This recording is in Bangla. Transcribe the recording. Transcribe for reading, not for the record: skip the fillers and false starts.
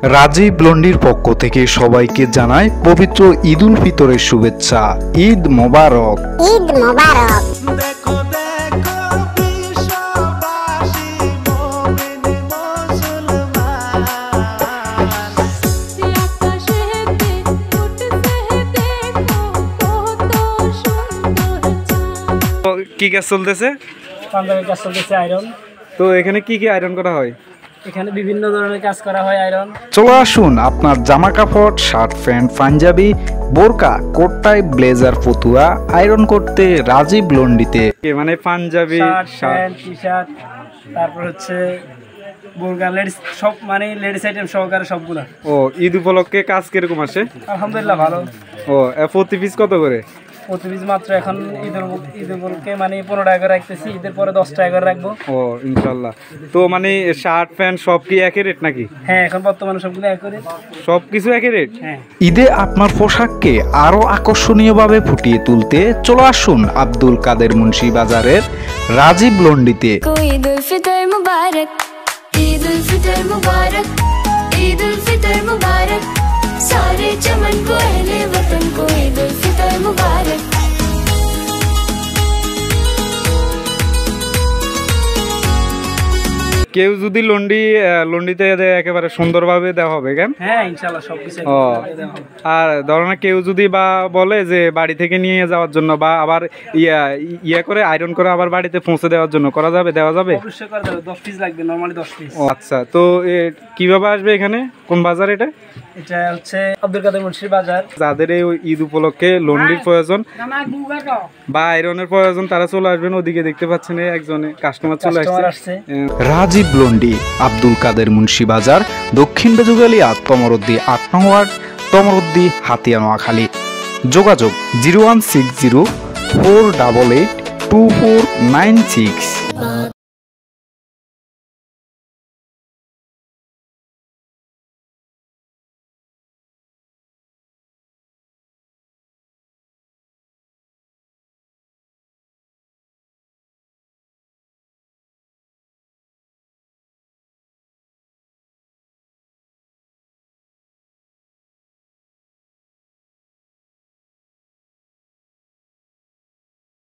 রাজীব লন্ডির পক্ষ থেকে সবাইকে জানায় পবিত্র ঈদ উল ফিতরের শুভেচ্ছা। ঈদ মোবারক। ঈদ মোবারক। কি কাজ চলতেছে? পাঞ্জাবের কাজ চলতেছে, আয়রন। তো এখানে কি কি আয়রন করা হয়? এখানে বিভিন্ন ধরনের কাজ করা হয়, আয়রন। চলে আসুন আপনার জামা কাপড়, শার্ট, প্যান্ট, পাঞ্জাবি, বোরকা, কোট টাই, ব্লেজার, ফতুয়া আয়রন করতে রাজীব লন্ডিতে। মানে পাঞ্জাবি, শার্ট, টি শার্ট, তারপর হচ্ছে বোরকা, লেডিস, সব মানে লেডিস আইটেম সহকারে সবগুলা। ও, ঈদ উপলক্ষে কাজ কিরকম আসে? আলহামদুলিল্লাহ ভালো। ও, প্রতি পিস কত করে? প্রতি পিস মাত্র এখন ঈদ উপলক্ষে মানে 15 টাকা করে রাখতেছি, ঈদের পরে 10 টাকা করে রাখবো। ও ইনশাল্লাহ। তো মানে শার্ট প্যান্ট সব কি একই রেট নাকি? হ্যাঁ, এখন বর্তমানে সবগুলো এক রেট। সব কিছু একই রেট? হ্যাঁ। ঈদে আপনার পোশাককে আরো আকর্ষণীয়ভাবে ফুটিয়ে তুলতে চলে আসুন আব্দুল কাদের মুন্সি বাজারের রাজীব লন্ডিতে। ঈদ উল ফিতর মুবারক, ঈদ উল ফিতর মুবারক, ঈদ উল ফিতর মুবারক, सारे चमन को अहले वतन को ईद उल फितर मुबारक। কেউ যদি লন্ডিতে একেবারে সুন্দরভাবে দেওয়া হবে কেন? হ্যাঁ, ইনশাআল্লাহ সবকিছু। ও, আর ধরো না কেউ যদি বা বলে যে বাড়ি থেকে নিয়ে যাওয়ার জন্য বা আবার ইয়া করে আয়রন করে আবার বাড়িতে পৌঁছে দেওয়ার জন্য করা যাবে? দেওয়া যাবে? অবশ্যই করা যাবে। 10 পিস লাগবে, নরমালি 10 পিস। ও আচ্ছা, তো কিভাবে আসবে এখানে? কোন বাজার এটা? এটা হচ্ছে আব্দুল কাদের মুন্সির বাজার। যাদের এই ঈদ উপলক্ষে লন্ডির প্রয়োজন বা আয়রনের প্রয়োজন তারা চলে আসবেন। ওদিকে দেখতে পাচ্ছেন একজনে কাস্টমার চলে আসছে। রাজীব লন্ডি, আব্দুল কাদের মুন্সি বাজার, দক্ষিণ বেজুগালিয়া, তমরুদ্দি 8 নং ওয়ার্ড, তমরুদ্দি, হাতিয়া, নোয়াখালী। যোগাযোগ 0160 488 2496।